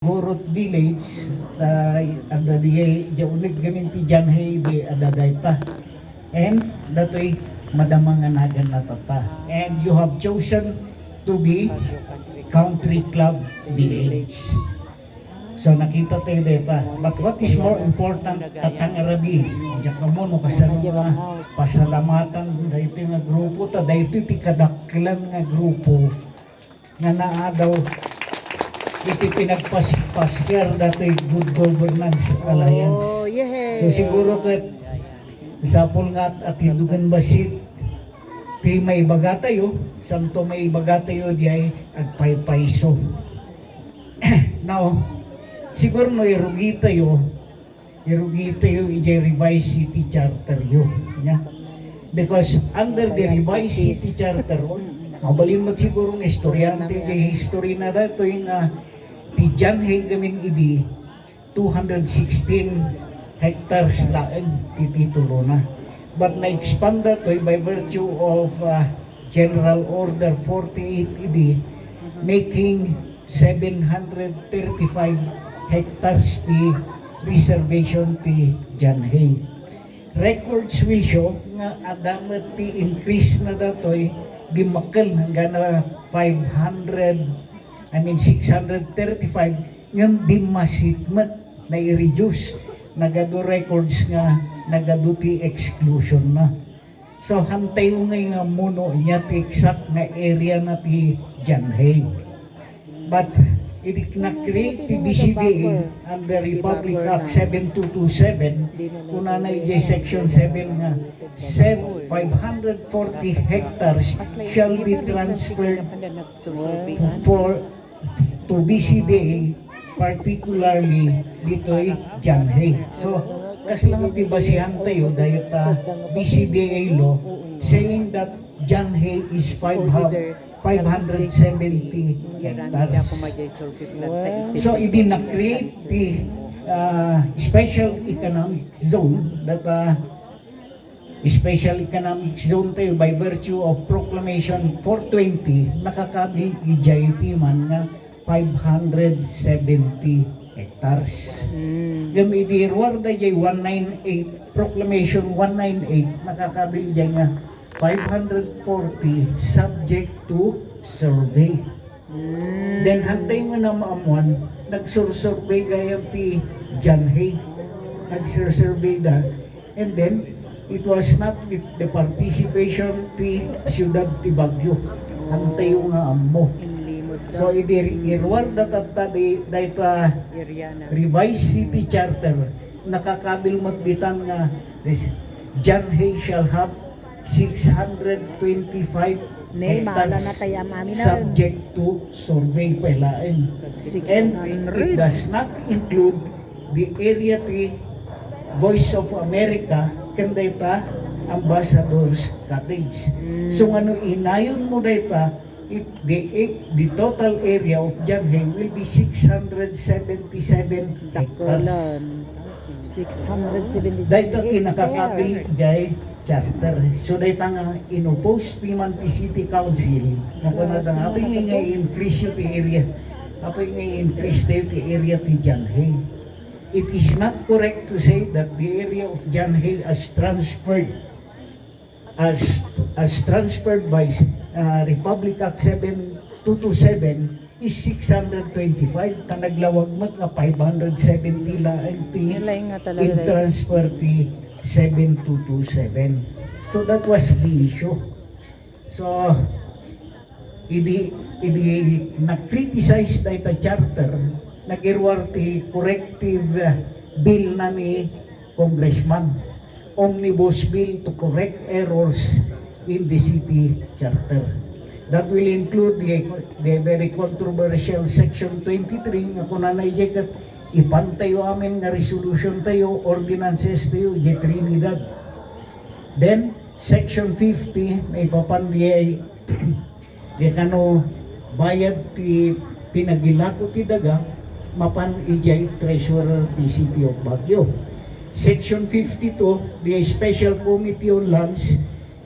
Gorot Village, ada di unig gamin ti Janhay di adagay ta. And datoy madamanganagan na tata. And you have chosen to be Country Club Village. So nakita tayo deta. But what is more important, tatangarabi. Diyak na mo kasano nga pasalamatan dahito nga grupo ta. Dahito ti kadaklan nga grupo nga naadaw iti pinagpasikir dato'y Good Governance Alliance. Oh, yeah. So siguro kat sapol nga at indugan basit ti may baga tayo, santo may baga tayo di ay agpaypayso. Now, siguro no irugi tayo ijay revised city charter yun. Yeah? Because under the revised city charter, mabalin mo siguro ng estudyante kay history na dato yung ti Janhay gamin idi 216 hectares laeng ti titulo na. But na-expand to by virtue of General Order 48 idi making 735 hectares ti reservation ti Janhay. Records will show nga adamat ti increase na datoy gimakal hanggang na 635 ngayon di masitmat na i-reduce nagado records nga nagado ti exclusion na. So hantay mo nga muno niya ti exact nga area na ti Janhay. But it na-create ti BCDA under Republic Act 7227 kuna na ijay section 7 nga 540 hectares shall be transferred to BCDA, particularly dito'y Janhay. So, kasi lang basihan tayo dahil BCDA law saying that Janhay is 570 hectares. So, na-create the special economic zone that special economic zone tayo by virtue of Proclamation 420 nakakabi ijaypi man nga 570 hectares. Gamiti ruwarda jay 198 Proclamation 198 nakakabi ijay nga 540 subject to survey. Then hantay nga na maamuan nagsursurvey gayam ti Janhay. Nagsursurvey da and then it was not with the participation ti Ciudad ti Baguio. Hantay nga amo. So irwar datata dayta revised city charter nakakabil matbitan nga this Janhay shall have 625 hectares subject to survey palain. And it does not include the area ti Voice of America kanday pa Ambassador's Cottage. So ano inayon mo dayta the total area of Janhay will be 677 hectares. 677 dayta kinakakabil jay charter. So dayta nga inopose piman ti City Council na kunada nga apay nga increase yung ti area. Apay nga increase tayo ti area ti Janhay. It is not correct to say that the area of Janhay as transferred by Republic Act 7227 is 625 ta naglawag mat nga 570 laeng ti in transfer ti 7227. So that was the issue. So idi na-criticize dayta charter nagirwar ti corrective bill na ni Congressman, omnibus bill to correct errors in the city charter. That will include the very controversial section 23 nga kuna na ijekat ipantayo amin nga resolution tayo, ordinances tayo, je Trinidad. Then section 50 may papandiyay di kano bayad ti pinagilako ti daga mapan ijay treasurer ti City of Baguio. Section 52 the Special Committee on Lands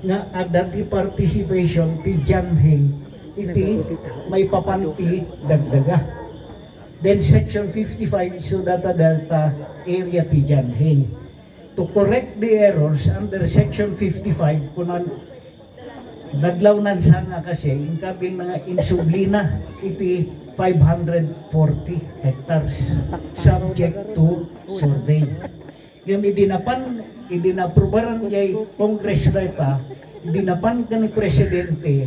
nga adati participation ti Janhay iti may papanti dagdaga. Then Section 55 Sudata Delta area ti Janhay. To correct the errors under Section 55, kunan naglawnan sa nga kasi, yung kabil nga insublina, iti 540 hectares subject to survey. Yung idinaprobaran kay Congress data, idinapan ka ni Presidente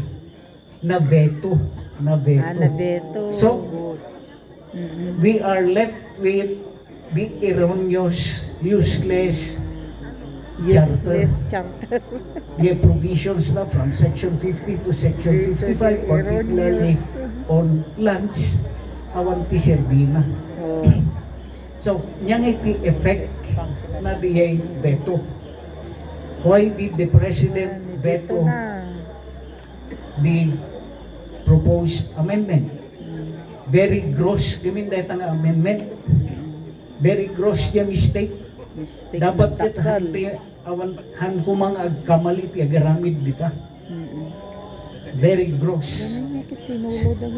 na veto. Nabeto. So, we are left with the erroneous, useless charter. The provisions na from Section 50 to Section 55, particularly on lands, awan ti Serbina. Oh. So, niyang iti effect na diay veto. Why did the President veto the proposed amendment? Very gross, gamin dahil nga amendment. Very gross yung mistake. Dapat kat awan kumang agkamali ti agaramid dita. Very gross.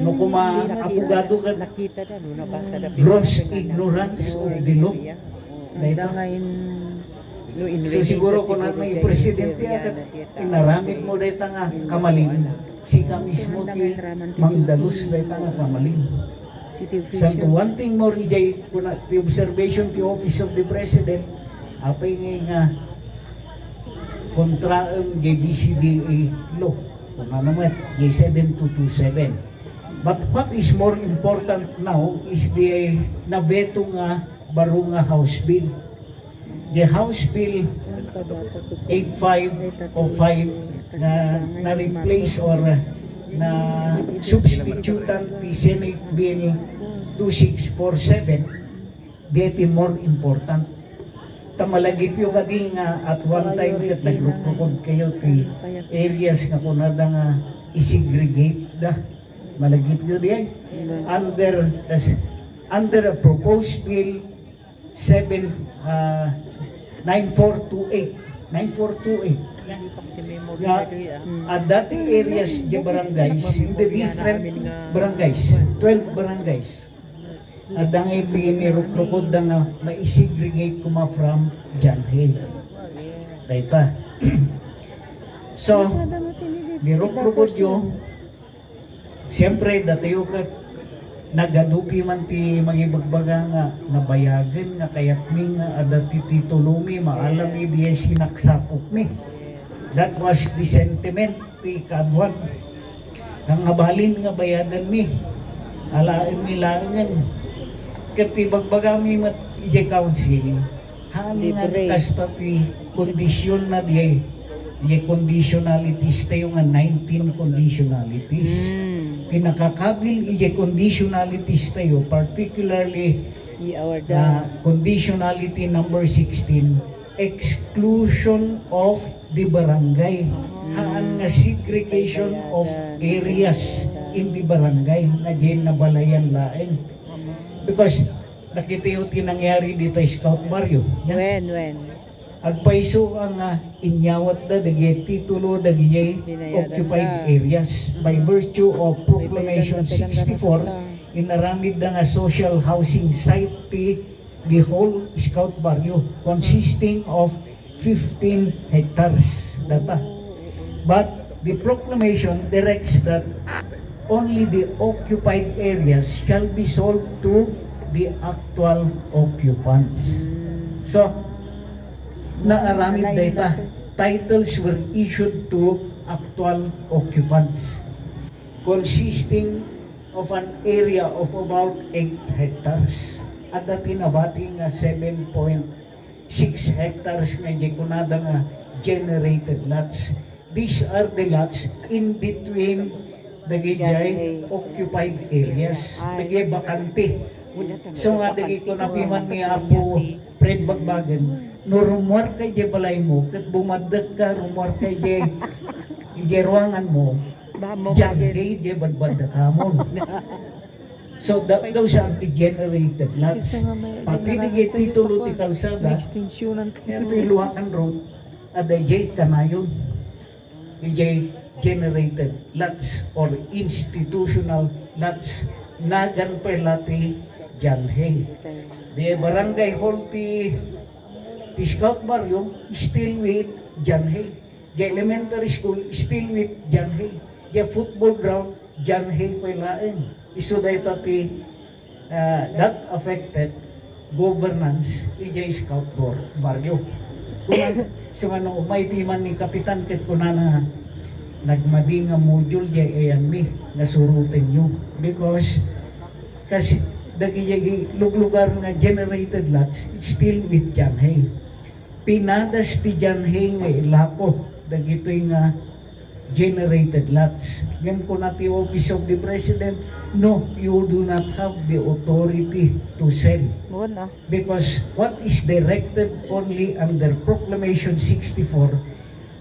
No kuma abogado kat Nakita na, no, nabasa na. gross ignorance of the law. Dahil so siguro kung ano yung presidente at inaramid mo dahil nga kamalin, sika mismo ti mangdalus dahil nga kamalin. Sa one thing more ijay, kung the observation ti Office of the President, apay nga kontra ang JBCDA law, kung ano mo, J7227. But what is more important now is the nabeto nga baro nga House Bill. The House Bill 8505 na replace or na substitutan the Senate Bill 2647, dito more important. Tamalagip yung kading at one time kat nagrukukod kayo ti areas nga kunada nga isegregate da. Malagip yun diyan. Under a proposed bill 9428. At dating areas di barangays, in the different barangays, 12 barangays. At ang ipinirukukod na ma-segregate kuma from Janhay. Dayta. So, nirukukod yun. Siyempre, datayo ka nagadupi man ti magibagbaga nga nabayagan nga kayat mi nga adati titulumi maalam mi diya sinaksakop mi. That was the sentiment ti kadwan. Ang ngabalin nga bayadan mi. Alain mi langan. Kati bagbaga mi mat ije council. Hali nga kasta ti kondisyon na diya. Diya conditionalities tayo nga 19 conditionalities. Pinakakabil ije conditionalities tayo, particularly conditionality number 16, exclusion of the barangay. Haan nga segregation of areas in the barangay nga diyan na balayan laeng. Because nakita yung tinangyari dito Scout Mario. When? Agpaiso ang inyawat na dagi titulo dagi occupied areas by virtue of Proclamation 64 inaramid na nga social housing site the whole Scout Barrio consisting of 15 hectares data. But the proclamation directs that only the occupied areas shall be sold to the actual occupants. So naaramid data, titles were issued to actual occupants consisting of an area of about 8 hectares. At dati nabati nga 7.6 hectares nga kunada nga generated lots. These are the lots in between dagijay occupied areas, dagay bakante. So nga dagay ko napiman ni Apo Fred Bagbagan, no rumor kay di balay mo, kat bumadag ka, rumor kay di ruangan mo, dyan kay di badbada ka mo. So those are the generated lots. Pati di titulo ti kalsada, ito iluwakan road, at di kanayon, di generated lots or institutional lots na ganpay lati John Hay. The barangay hall ti Scout Barrio still with John Hay. The elementary school still with John Hay. The football ground John Hay pa lain. Iso dayta ti that affected governance ija Scout Barrio. Kung sa manong umay piman ni Kapitan ket kunana nagmadi nga module jay ayan mi nasurutin nyo because kasi dagi lugar nga generated lots it's still with John Hay. Pinadas ti John Hay nga ilako dagitoy nga generated lots. Ngem ko na ti Office of the President, no, you do not have the authority to sell. Muna. Because what is directed only under Proclamation 64,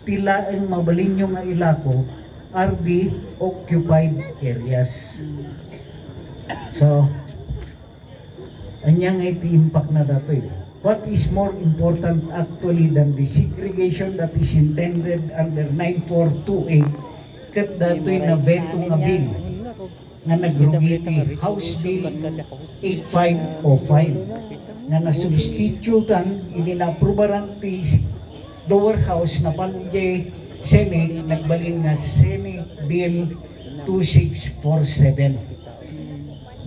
tila ang mabalinyo nga ilako are the occupied areas. So, anyang iti impact na datoy. What is more important actually than the segregation that is intended under 9428 kat datoy na veto nga bill nga nagrugi ti House Bill 8505 nga na-substitutan ininaprubaran ti lower house na panjay Senate nagbalin nga Senate Bill 2647.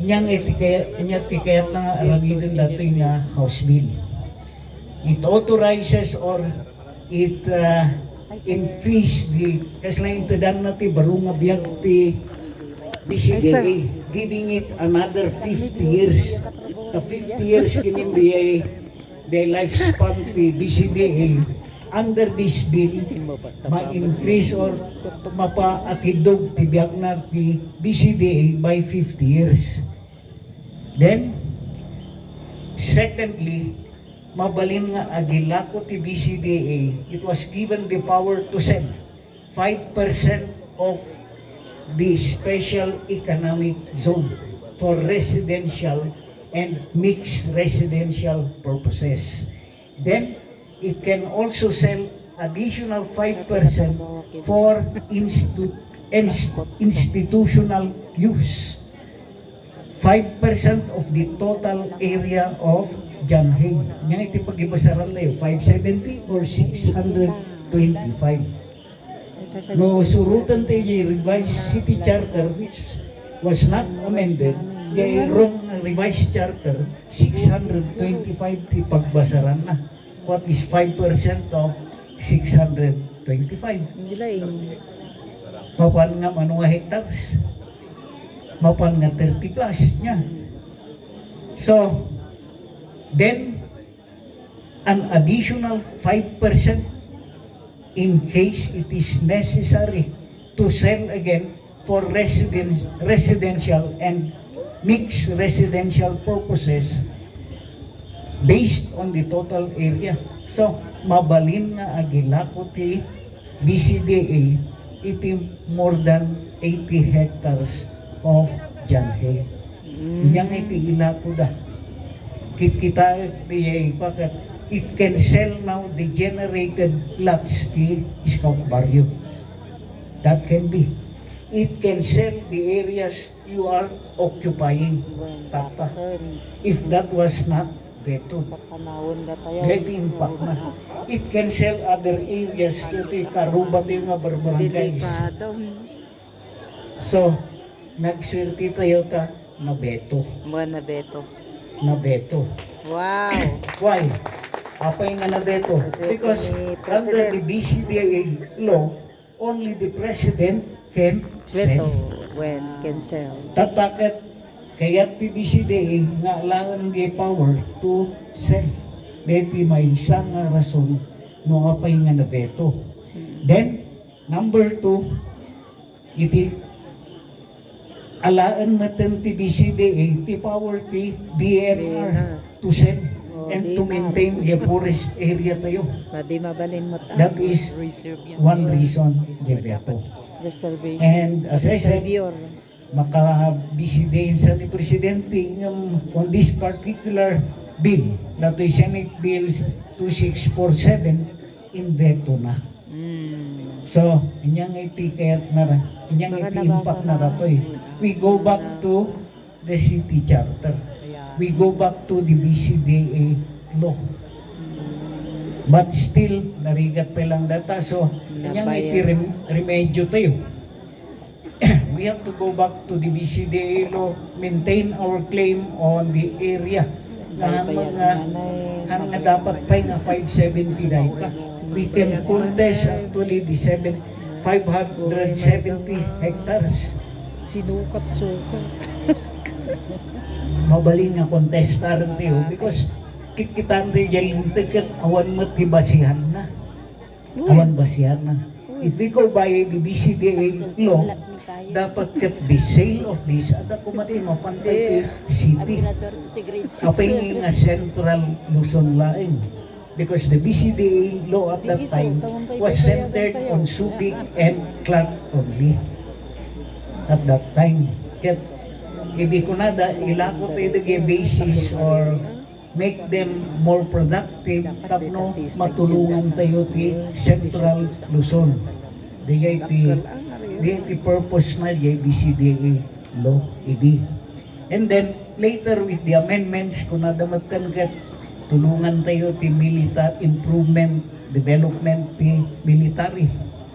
Nyang iti kayat na aramidin dati nga House Bill. It authorizes or it increase the kaslang itadan na ti baro nga biyag ti BCDA, giving it another 50 years. The 50 years kinin the lifespan ti BCDA under this bill ma-increase or mapa-atidog ti biyag na ti BCDA by 50 years. Then, secondly, mabalin nga agilako ti BCDA, it was given the power to sell 5% of the special economic zone for residential and mixed residential purposes. Then, it can also sell additional 5% for institutional use. 5% of the total area of John Hay. Yang iti pag-ibasaran tayo, 570 or 625. No, surutan tayo yung revised city charter which was not amended. Yung wrong revised charter, 625 ti pagbasaran na. What is 5% of 625? Hindi lang. Mapan nga manuha hectares. Mapan nga 30 plus niya. So, then, an additional 5% in case it is necessary to sell again for residential and mixed residential purposes based on the total area. So, mabalin nga agilako ti BCDA iti more than 80 hectares of John Hay. Inyang iti ilako da. Kita pakat it can sell now the generated lots ti Scout Barrio. That can be. It can sell the areas you are occupying. Tata. If that was not veto. Get impact na. It can sell other areas to ti karubat yung nga barbarangays. So, nagswerte tayo ta na veto. Buwan na beto. Na veto. Wow. Why? Apa yung na veto? Because under the BCDA law, only the president can Veto. sell. When can sell. Tatakat kaya PBCDA nga alangan ng power to sell. Deti may isang nga rason no nga pa yung na veto. Then, number 2, iti alaan natin ti BCDA ti power ti DNR to sell and to maintain the forest area tayo. Pwede mabalin mo ta. That is one reason the veto. Reservation. And as I said, Reservoir. maka-BCDA sa ni Presidente on this particular bill na ito'y Senate Bill 2647 in veto na. So, inyang iti kaya't na inyang iti impact na ratoy. We go back to the city charter. we go back to the BCDA law. But still, narigat pa lang data. So, kanyang remedyo tayo. We have to go back to the BCDA law, maintain our claim on the area na mga dapat pa nga 570 data. We can contest actually the 570 hectares. Sinukat-sukat. Mabaling nga contestar tayo because kikitan rin yung ticket awan mo tibasihan na. Awan basihan na. If we go by the BCDA law, dapat kat the sale of this ada kumati mapantay city. Apay nga central Luzon laing. Because the BCDA law at that time was centered on Subic and Clark only. At that time. Kat hindi ko nada ilako tayo the basis or make them more productive tapno matulungan tayo ti Central Luzon. Di purpose na di BCDA law idi. And then later with the amendments kung nadamatan kat tulungan tayo ti military improvement development ti military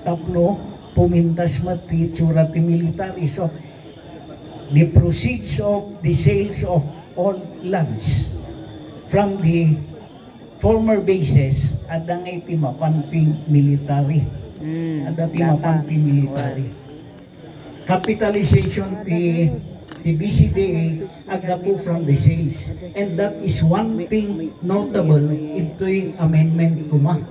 tapno pumintas mat ti tsura ti military. So the proceeds of the sales of all lands from the former bases adang iti mapanting military. Ada ti mapanting military. Capitalization ti BCDA agapo from the sales. And that is one thing notable ito yung amendment kuma.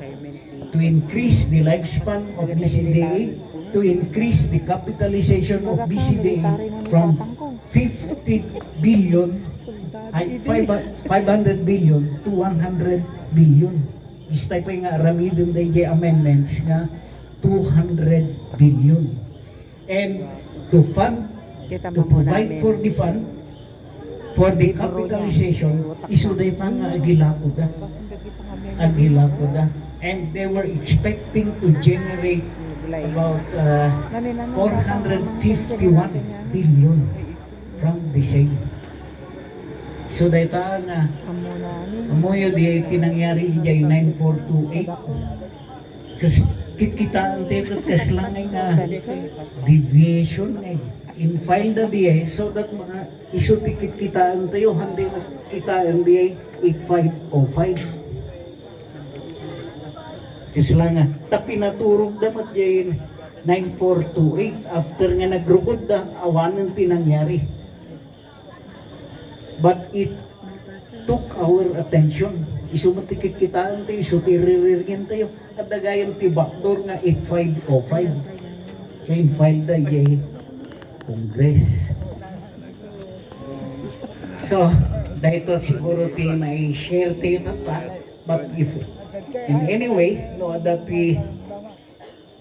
To increase the lifespan of BCDA, to increase the capitalization of BCDA from 50 billion ay 500 billion to 100 billion. Istay pa nga ramidon day amendments nga 200 billion. And to provide for the fund for the capitalization isuday pa nga agilakoda. And they were expecting to generate about 451 billion from the sale. So dahil nga amoyo di pinangyari ijay 9428 kasi kitkitaan tayo kas lang nga deviation in file na diay so that mga iso tikit kitaan tayo hindi kitaan diay 8505 kasi lang nga tapi naturog damat diay 9428 after nga nagrukod da awanan pinangyari. But it took our attention. Isu matikit kitaan tayo, isu tiririrgin tayo. At dagayan ti backdoor nga 8505. Kaya in-file da yay Congress. So, dahil ito siguro ti may share tayo tata. But if in any way, no, adapi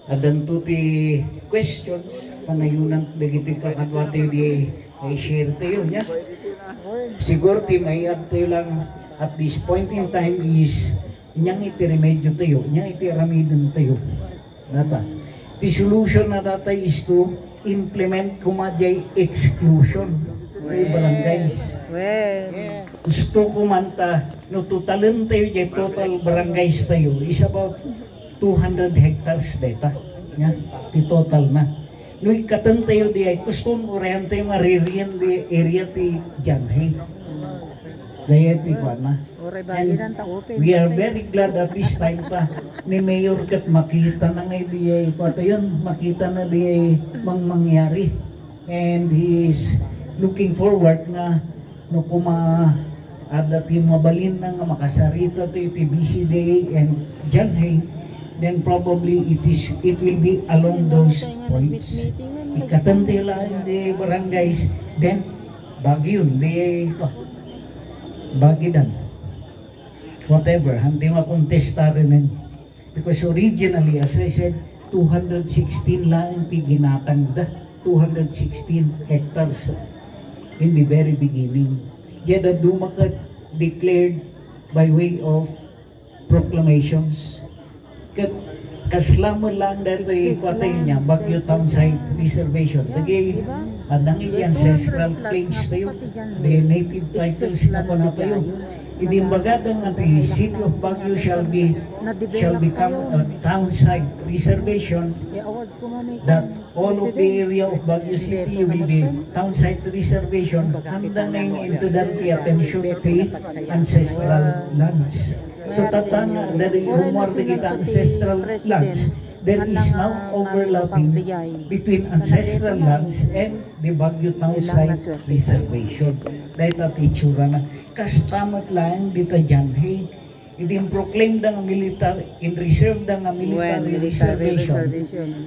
adanto ti questions, panayunan dagiti kakadwa tayo di ay share tayo niya. Siguro ti may add tayo lang at this point in time is inyang iti-remedyo tayo, inyang iti-ramidon tayo. Nata. The solution na data is to implement kumadyay exclusion ng barangays. Gusto ko manta, no totalan tayo jay total barangays tayo is about 200 hectares data. Yeah, the total na. No ikatan tayo di ay gusto mo rehan tayo maririyan di area ti Janhay. Gaya ti Juana. And we are very glad at this time pa ni Mayor kat makita na nga di ay pato yun, makita na di ay mangyari. And he is looking forward na no kuma ada ti mabalin na nga makasarita ti BCDA and Janhay. Then probably it will be along those points. Ikatante lang di barangays, then Baguio, di Bagidan. Whatever, hindi makontesta rin. Because originally, as I said, 216 lang ti ginatangda. 216 hectares in the very beginning. Yet the Dumakat declared by way of proclamations. Kaslam lang dahil ikuatay niya, Baguio Townside Reservation. Lagi, anang ancestral claims tayo, the native titles na po na tayo. Inimbagada nga the city of Baguio shall become a townside reservation, that all of the area of Baguio City will be townside reservation, handang into that the attention to ancestral lands. So tatanga dari rumor kita ancestral lands, there is now overlapping between ancestral lands and the Baguio Townside Reservation. Dahil itsura na kastamat lang dito dyan, hey, i-proclaim da nga military, in reserve da nga military reservation,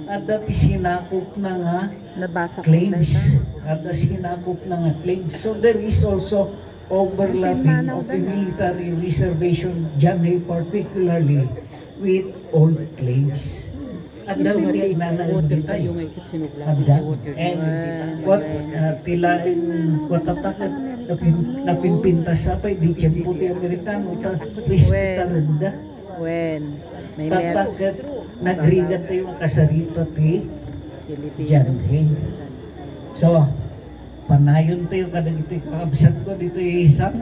at dati sinakop na nga Nabasa ko claims, tayo. at sinakop na nga claims. So there is also overlapping of the military reservation dyan, hey, particularly with old claims. At dahil hindi nananalig tayo. Handa. And what tila kwatatakot napinpintas sapay di siya puti Amerikano ta respeta renda. When? May meron. Tatakot nagrigat tayo makasarito ti Janhin. So, panayon tayo kadang ito kakabsat ko dito isang